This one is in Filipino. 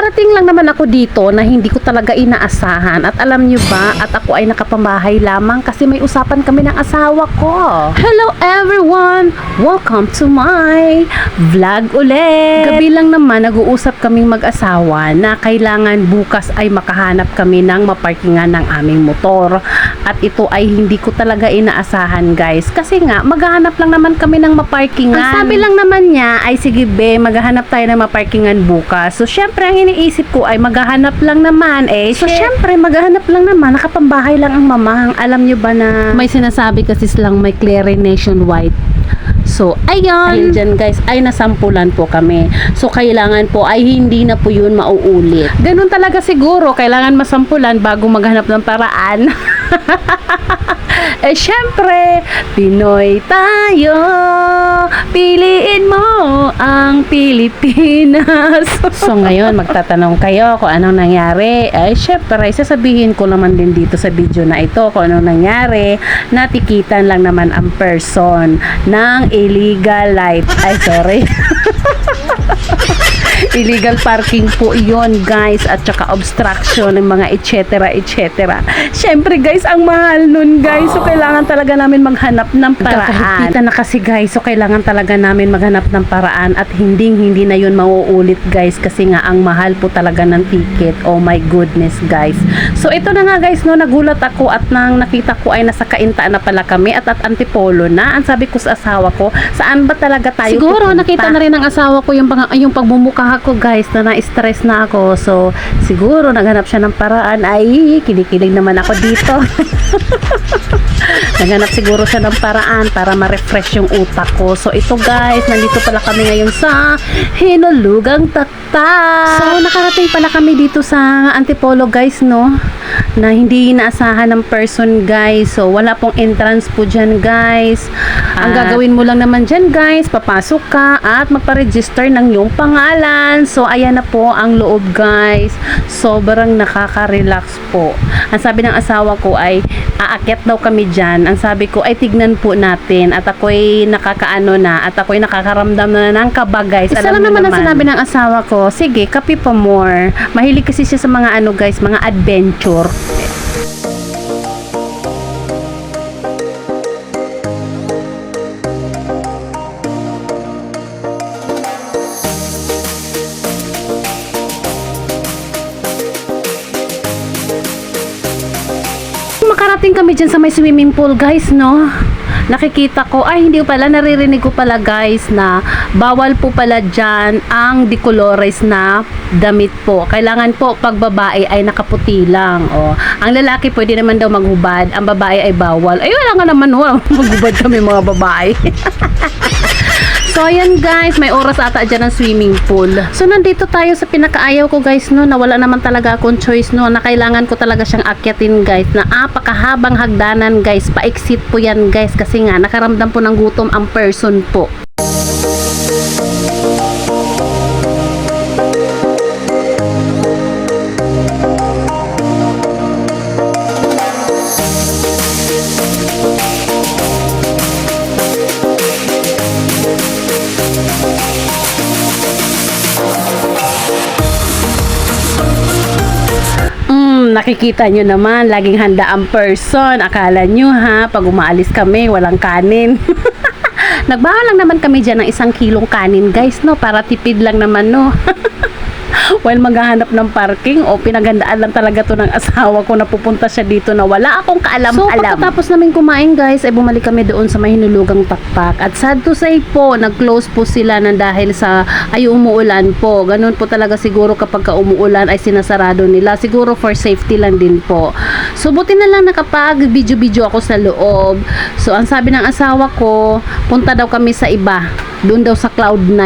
nakarating lang naman ako dito na hindi ko talaga inaasahan. At alam nyo ba, at ako ay nakapambahay lamang kasi may usapan kami ng asawa ko. Hello everyone! Welcome to my vlog ulit! Gabi lang naman, nag-uusap kaming mag-asawa na kailangan bukas ay makahanap kami ng maparkingan ng aming motor. At ito ay hindi ko talaga inaasahan, guys. Kasi nga, maghahanap lang naman kami ng maparkingan. Ang sabi lang naman niya ay, sige be, maghahanap tayo ng maparkingan bukas. So, syempre, ang iniisip ko ay maghahanap lang naman eh. So, syempre, maghahanap lang naman. Nakapambahay lang ang mamang. Alam nyo ba na may sinasabi kasi silang may clearing nationwide. So, ayun dyan guys, ay nasampulan po kami. So, kailangan po ay hindi na po yun mauulit. Ganun talaga siguro, kailangan masampulan bago maghanap ng paraan. Eh, syempre, Pinoy tayo. Piliin mo ang Pilipinas. So, ngayon, magtatanong kayo kung anong nangyari. Eh, syempre, sasabihin ko naman din dito sa video na ito kung anong nangyari. Natikitan lang naman ang person ng illegal light. Ay, sorry. Illegal parking po yon guys, at saka obstruction ng mga etc. Syempre guys, ang mahal nun guys, so kailangan talaga namin maghanap ng paraan. Kakahigpitan na kasi guys, so kailangan talaga namin maghanap ng paraan at hindi na yun mauulit guys, kasi nga ang mahal po talaga ng ticket. Oh my goodness guys. So ito na nga guys, no, nagulat ako at nang nakita ko ay nasa Kainta na pala kami at Antipolo na. Ang sabi ko sa asawa ko, saan ba talaga tayo siguro pupunta? Nakita na rin ng asawa ko yung pagbumuka ko guys, na na-stress na ako. So, siguro naghanap siya ng paraan. Ay, kinikilig naman ako dito. Naghanap siguro siya ng paraan para ma-refresh yung utak ko. So, ito guys, nandito pala kami ngayon sa Hinulugang Taktak. So, nakarating pala kami dito sa Antipolo guys, no? Na hindi inaasahan ng person guys. So, wala pong entrance po dyan guys. Ang gagawin mo lang naman dyan guys, papasok ka at magpa-register ng iyong pangalan. So, ayan na po ang loob guys. Sobrang nakaka-relax po. Ang sabi ng asawa ko ay aakyat daw kami dyan. Ang sabi ko ay tignan po natin. At ako'y nakakaano na. At ako'y nakakaramdam na ng kaba guys. Isa lang naman ang sinabi ng asawa ko, sige, kape pa more. Mahilig kasi siya sa mga ano guys, mga adventure. Makarating kami dyan sa may swimming pool guys, no? Nakikita ko, ay hindi pala, naririnig ko pala guys na bawal po pala dyan ang decolores na damit po. Kailangan po pag babae ay nakaputi lang. O, ang lalaki pwede naman daw maghubad, ang babae ay bawal. Ay wala nga naman, maghubad kami mga babae. So, ayan guys, may oras ata dyan ng swimming pool. So, nandito tayo sa pinakaayaw ko guys, no, na wala naman talaga akong choice, no, na kailangan ko talaga siyang akyatin guys, na apakahabang hagdanan guys, pa-exit po yan guys, kasi nga, nakaramdam po ng gutom ang person po. Nakikita nyo naman, laging handa ang person. Akala nyo ha, pag umaalis kami, walang kanin. Nagbawa lang naman kami dyan ng 1 kilong kanin guys, no, para tipid lang naman, no. While maghahanap ng parking, o pinagandaan lang talaga to ng asawa ko na pupunta siya dito na wala akong kaalam-alam. So, pagkatapos namin kumain guys, ay bumalik kami doon sa may Hinulugang Taktak. At sad to say po, nag-close po sila ng dahil sa ay umuulan po. Ganun po talaga siguro kapag umuulan ay sinasarado nila. Siguro for safety lang din po. So, buti na lang nakapag-video-video ako sa loob. So, ang sabi ng asawa ko, punta daw kami sa iba. Doon daw sa Cloud9.